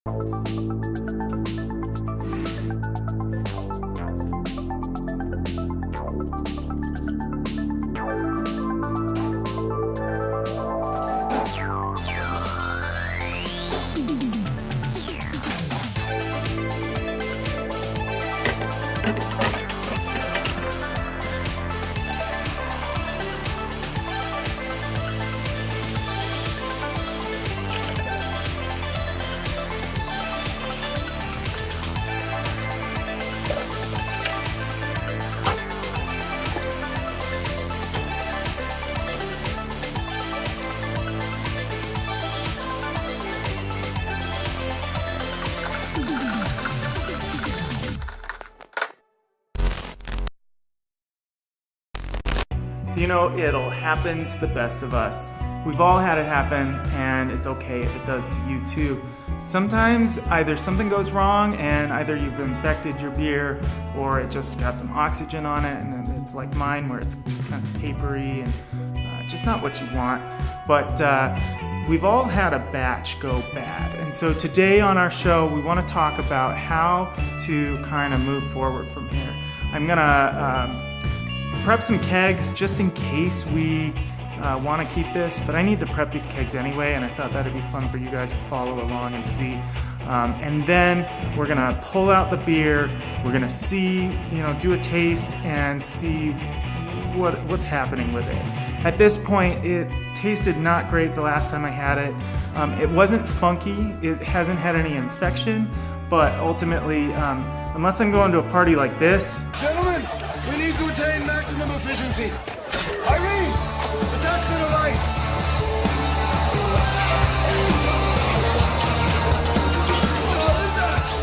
So, you know, it'll happen to the best of us. We've all had it happen, and it's okay if it does to you too. Sometimes either something goes wrong and either you've infected your beer or it just got some oxygen on it, and then it's like mine where it's just kind of papery and just not what you want. But we've all had a batch go bad. And so today on our show, we want to talk about how to kind of move forward from here. I'm gonna prep some kegs just in case we want to keep this, but I need to prep these kegs anyway, and I thought that'd be fun for you guys to follow along and see. And then we're gonna pull out the beer, we're gonna see, do a taste and see what's happening with it. At this point, it tasted not great the last time I had it. It wasn't funky, it hasn't had any infection, but ultimately, unless I'm going to a party like this. Gentlemen, we need to attain maximum efficiency. Irene, attach to the light.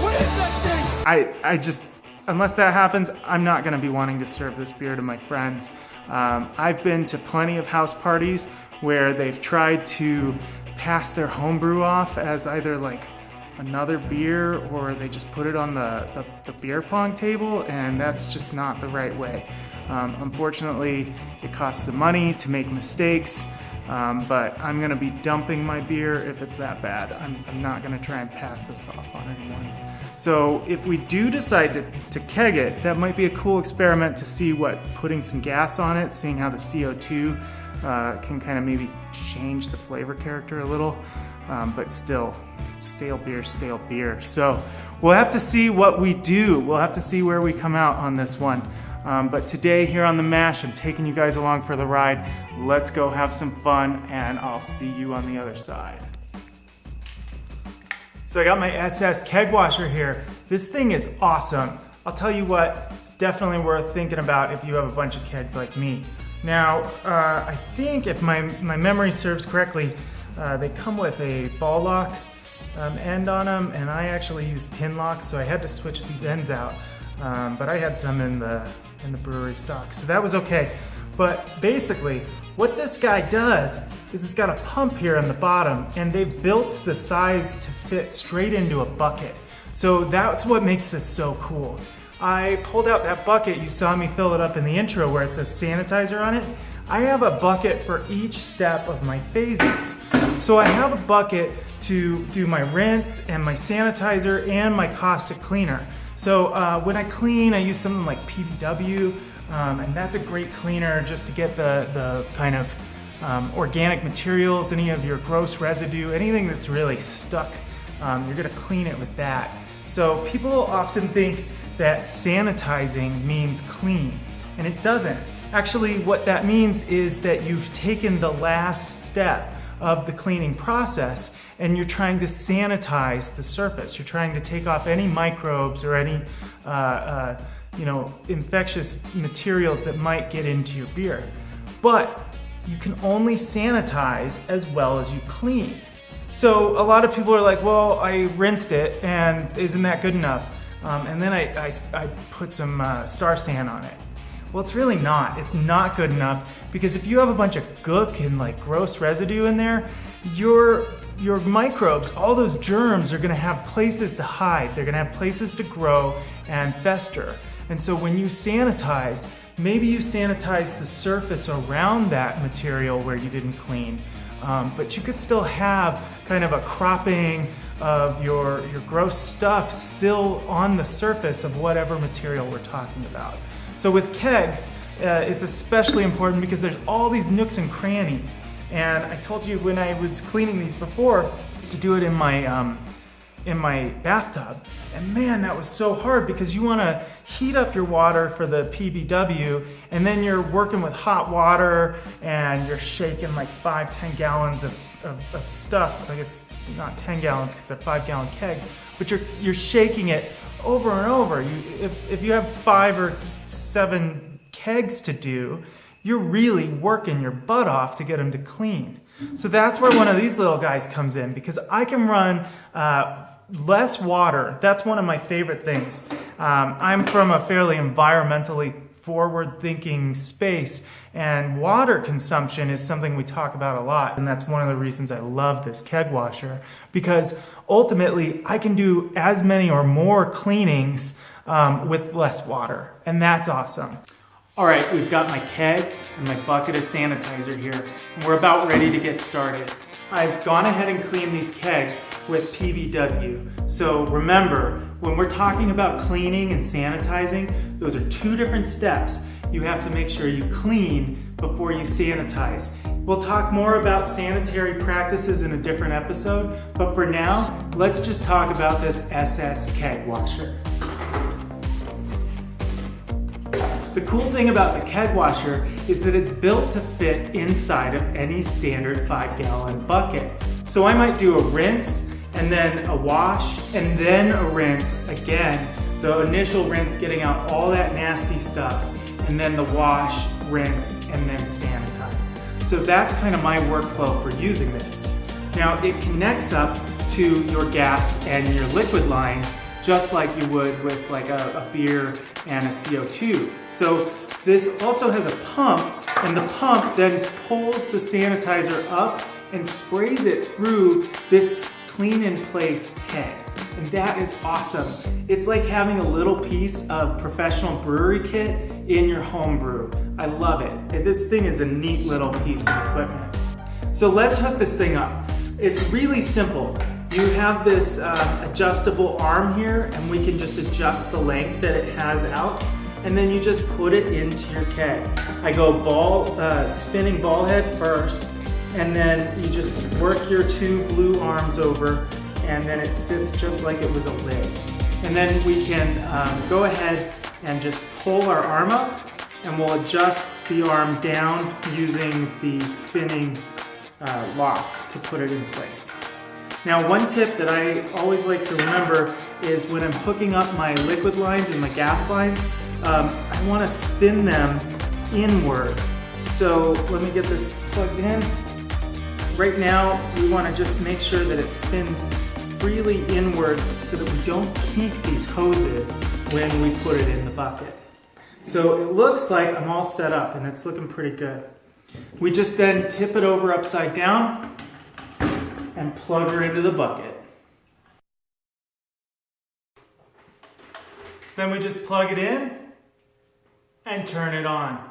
What is that thing? I just, unless that happens, I'm not gonna be wanting to serve this beer to my friends. I've been to plenty of house parties where they've tried to pass their homebrew off as either like another beer or they just put it on the beer pong table, and that's just not the right way. Unfortunately, it costs some money to make mistakes, but I'm gonna be dumping my beer if it's that bad. I'm not gonna try and pass this off on anyone. So if we do decide to keg it, that might be a cool experiment to see what putting some gas on it, seeing how the CO2 can kind of maybe change the flavor character a little, but still, stale beer. So we'll have to see what we do. We'll have to see where we come out on this one. But today here on The Mash, I'm taking you guys along for the ride. Let's go have some fun, and I'll see you on the other side. So I got my SS Keg Wassher here. This thing is awesome. I'll tell you what, it's definitely worth thinking about if you have a bunch of kegs like me. Now, I think if my memory serves correctly, they come with a ball lock end on them, and I actually use pin locks, so I had to switch these ends out. But I had some in the brewery stock, so that was okay. But basically, what this guy does is it's got a pump here on the bottom, and they've built the size to fit straight into a bucket. So that's what makes this so cool. I pulled out that bucket, you saw me fill it up in the intro where it says sanitizer on it. I have a bucket for each step of my phases. So I have a bucket to do my rinse and my sanitizer and my caustic cleaner. So when I clean, I use something like PBW, and that's a great cleaner just to get the kind of organic materials, any of your gross residue, anything that's really stuck, you're gonna clean it with that. So people often think that sanitizing means clean, and it doesn't. Actually, what that means is that you've taken the last step of the cleaning process and you're trying to sanitize the surface. You're trying to take off any microbes or any infectious materials that might get into your beer. But you can only sanitize as well as you clean. So a lot of people are like, well, I rinsed it and isn't that good enough? And then I put some Star San on it. Well, it's really not. It's not good enough, because if you have a bunch of gook and like gross residue in there, your microbes, all those germs are gonna have places to hide. They're gonna have places to grow and fester. And so when you sanitize, maybe you sanitize the surface around that material where you didn't clean, but you could still have kind of a cropping of your gross stuff still on the surface of whatever material we're talking about. So with kegs, it's especially important because there's all these nooks and crannies. And I told you when I was cleaning these before to do it in my bathtub. And man, that was so hard because you want to heat up your water for the PBW, and then you're working with hot water and you're shaking like 5-10 gallons of stuff. I guess not 10 gallons because they're 5-gallon kegs, but you're shaking it over and over. If you have 5 or 7 kegs to do, you're really working your butt off to get them to clean. So that's where one of these little guys comes in, because I can run less water. That's one of my favorite things. I'm from a fairly environmentally forward-thinking space, and water consumption is something we talk about a lot, and that's one of the reasons I love this keg washer, because ultimately I can do as many or more cleanings with less water, and that's awesome. All right, we've got my keg and my bucket of sanitizer here, and we're about ready to get started. I've gone ahead and cleaned these kegs with PBW. So remember, when we're talking about cleaning and sanitizing, those are 2 different steps. You have to make sure you clean before you sanitize. We'll talk more about sanitary practices in a different episode, but for now, let's just talk about this SS keg washer. The cool thing about the keg washer is that it's built to fit inside of any standard 5-gallon bucket. So I might do a rinse and then a wash and then a rinse again. The initial rinse getting out all that nasty stuff, and then the wash, rinse, and then sanitize. So that's kind of my workflow for using this. Now it connects up to your gas and your liquid lines just like you would with like a beer and a CO2. So this also has a pump, and the pump then pulls the sanitizer up and sprays it through this clean in place keg. And that is awesome. It's like having a little piece of professional brewery kit in your home brew. I love it. This thing is a neat little piece of equipment. So let's hook this thing up. It's really simple. You have this adjustable arm here, and we can just adjust the length that it has out. And then you just put it into your keg. I go spinning ball head first, and then you just work your 2 blue arms over, and then it sits just like it was a lid. And then we can go ahead and just pull our arm up, and we'll adjust the arm down using the spinning lock to put it in place. Now, one tip that I always like to remember is when I'm hooking up my liquid lines and my gas lines, I want to spin them inwards. So let me get this plugged in. Right now, we want to just make sure that it spins freely inwards so that we don't kink these hoses when we put it in the bucket. So it looks like I'm all set up, and it's looking pretty good. We just then tip it over upside down and plug her into the bucket. So then we just plug it in and turn it on.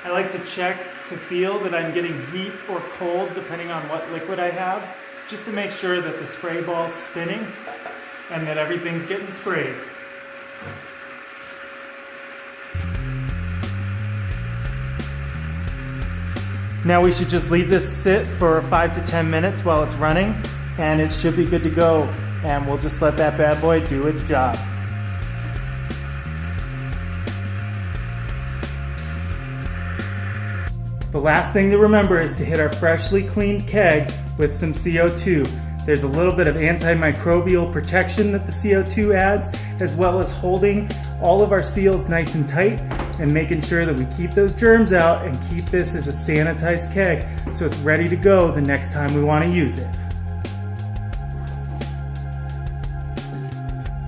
I like to check to feel that I'm getting heat or cold depending on what liquid I have, just to make sure that the spray ball's spinning and that everything's getting sprayed. Now we should just leave this sit for 5 to 10 minutes while it's running, and it should be good to go, and we'll just let that bad boy do its job. The last thing to remember is to hit our freshly cleaned keg with some CO2. There's a little bit of antimicrobial protection that the CO2 adds, as well as holding all of our seals nice and tight and making sure that we keep those germs out and keep this as a sanitized keg so it's ready to go the next time we want to use it.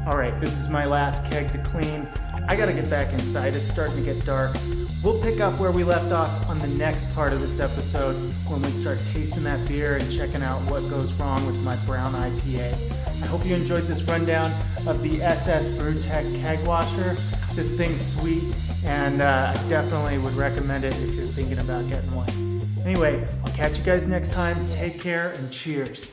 All right, this is my last keg to clean. I gotta get back inside, it's starting to get dark. We'll pick up where we left off on the next part of this episode when we start tasting that beer and checking out what goes wrong with my brown IPA. I hope you enjoyed this rundown of the SS Brewtech Keg Washer. This thing's sweet, and I definitely would recommend it if you're thinking about getting one. Anyway, I'll catch you guys next time. Take care and cheers.